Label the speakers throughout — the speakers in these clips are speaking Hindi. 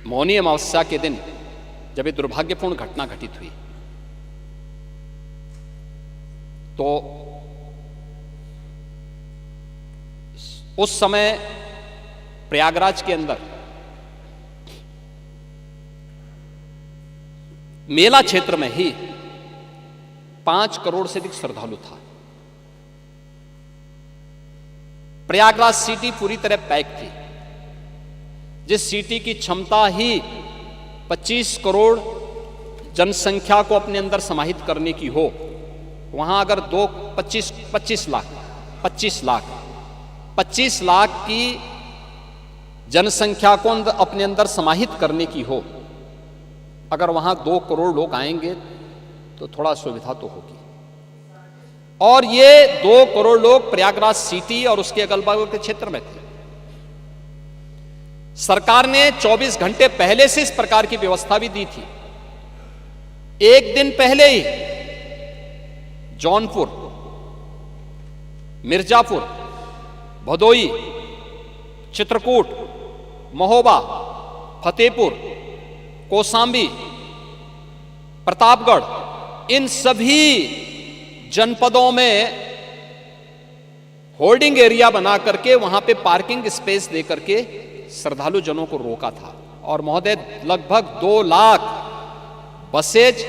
Speaker 1: मौनी अमावस्या के दिन जब ये दुर्भाग्यपूर्ण घटना घटित हुई तो उस समय प्रयागराज के अंदर मेला क्षेत्र में ही 5 करोड़ से अधिक श्रद्धालु था। प्रयागराज सिटी पूरी तरह पैक थी। जिस सिटी की क्षमता ही 25 करोड़ जनसंख्या को अपने अंदर समाहित करने की हो, वहां अगर 25 लाख की जनसंख्या को अपने अंदर समाहित करने की हो, अगर वहां 2 करोड़ लोग आएंगे तो थोड़ा सुविधा तो होगी। और ये 2 करोड़ लोग प्रयागराज सिटी और उसके अगल बगल के क्षेत्र में थे। सरकार ने 24 घंटे पहले से इस प्रकार की व्यवस्था भी दी थी। एक दिन पहले ही जौनपुर, मिर्जापुर, भदोई, चित्रकूट, महोबा, फतेहपुर, कौशांबी, प्रतापगढ़, इन सभी जनपदों में होल्डिंग एरिया बना करके वहां पे पार्किंग स्पेस दे करके श्रद्धालु जनों को रोका था। और महोदय, लगभग 2 लाख बसेज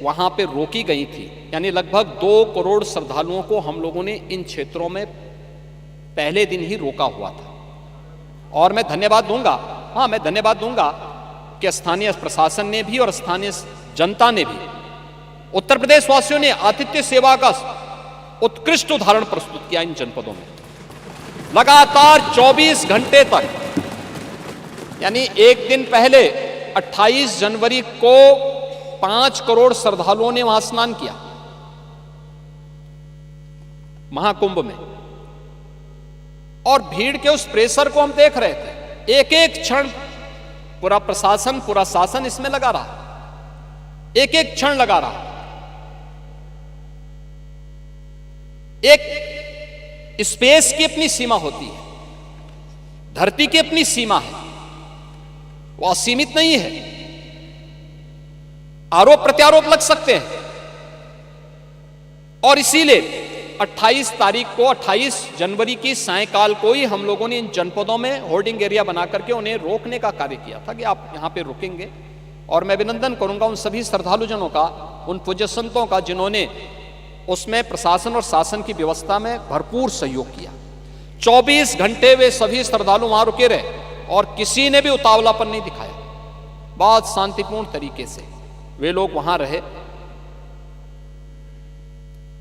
Speaker 1: वहां पे रोकी गई थी। यानी लगभग 2 करोड़ श्रद्धालुओं को हम लोगों ने इन क्षेत्रों में पहले दिन ही रोका हुआ था। और मैं धन्यवाद दूंगा कि स्थानीय प्रशासन ने भी और स्थानीय जनता ने भी, उत्तर प्रदेश वासियों ने आतिथ्य सेवा का उत्कृष्ट उदाहरण प्रस्तुत किया। इन जनपदों में लगातार 24 घंटे तक, यानी एक दिन पहले 28 जनवरी को 5 करोड़ श्रद्धालुओं ने वहां स्नान किया महाकुंभ में। और भीड़ के उस प्रेशर को हम देख रहे थे। एक एक क्षण पूरा प्रशासन, पूरा शासन इसमें लगा रहा, एक एक क्षण लगा रहा। एक स्पेस की अपनी सीमा होती है, धरती की अपनी सीमा है, वो असीमित नहीं है। आरोप प्रत्यारोप लग सकते हैं। और इसीलिए 28 जनवरी की सायंकाल को ही हम लोगों ने इन जनपदों में होर्डिंग एरिया बना करके उन्हें रोकने का कार्य किया था कि आप यहां पे रुकेंगे। और मैं अभिनंदन करूंगा उन सभी श्रद्धालु जनों का, उन पूज्य संतों का, जिन्होंने उसमें प्रशासन और शासन की व्यवस्था में भरपूर सहयोग किया। 24 घंटे वे सभी श्रद्धालु वहां रुके रहे और किसी ने भी उतावलापन नहीं दिखाया। बहुत शांतिपूर्ण तरीके से वे लोग वहां रहे।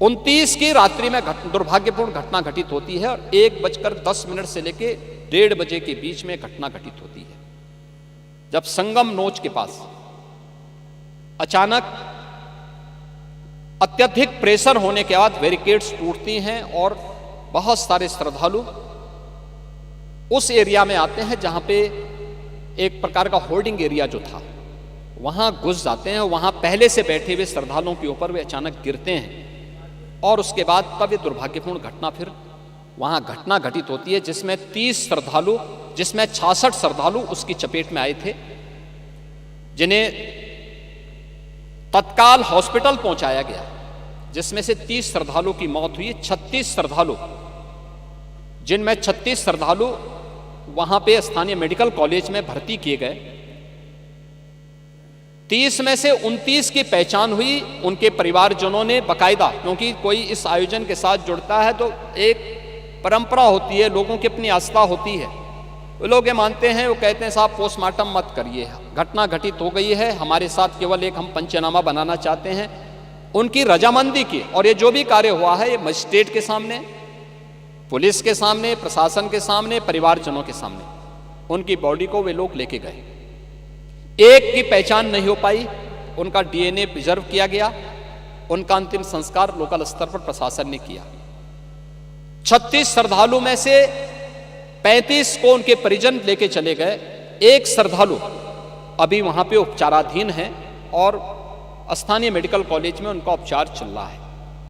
Speaker 1: 29 की रात्रि में दुर्भाग्यपूर्ण घटना घटित होती है और 1:10 से लेकर 1:30 बजे के बीच में घटना घटित होती है, जब संगम नोच के पास अचानक अत्यधिक प्रेशर होने के बाद बैरिकेड्स टूटती हैं और बहुत सारे श्रद्धालु उस एरिया में आते हैं जहां पे एक प्रकार का होल्डिंग एरिया जो था वहां घुस जाते हैं। वहां पहले से बैठे हुए श्रद्धालुओं के ऊपर वे अचानक गिरते हैं और उसके बाद तब ये दुर्भाग्यपूर्ण घटना फिर वहां घटना घटित होती है, जिसमें 30 श्रद्धालु, जिसमें 66 श्रद्धालु उसकी चपेट में आए थे, जिन्हें तत्काल हॉस्पिटल पहुंचाया गया, जिसमें से 30 श्रद्धालु की मौत हुई। 36 श्रद्धालु, जिनमें 36 श्रद्धालु वहां पे स्थानीय मेडिकल कॉलेज में भर्ती किए गए। 30 में से 29 की पहचान हुई। उनके परिवारजनों ने बकायदा, क्योंकि कोई इस आयोजन के साथ जुड़ता है तो एक परंपरा होती है, लोगों की अपनी आस्था होती है। वो लोग ये मानते हैं, वो कहते हैं साहब पोस्टमार्टम मत करिए, घटना घटित हो गई है, हमारे साथ केवल एक हम पंचनामा बनाना चाहते हैं। उनकी रजामंदी की, और ये जो भी कार्य हुआ है ये मजिस्ट्रेट के सामने, पुलिस के सामने, प्रशासन के सामने, परिवारजनों के सामने उनकी बॉडी को वे लोग लेके गए। एक की पहचान नहीं हो पाई, उनका डीएनए प्रिजर्व किया गया, उनका अंतिम संस्कार लोकल स्तर पर प्रशासन ने किया। 36 श्रद्धालु में से 35 को उनके परिजन लेके चले गए। एक श्रद्धालु अभी वहां पे उपचाराधीन है और स्थानीय मेडिकल कॉलेज में उनका उपचार चल रहा है।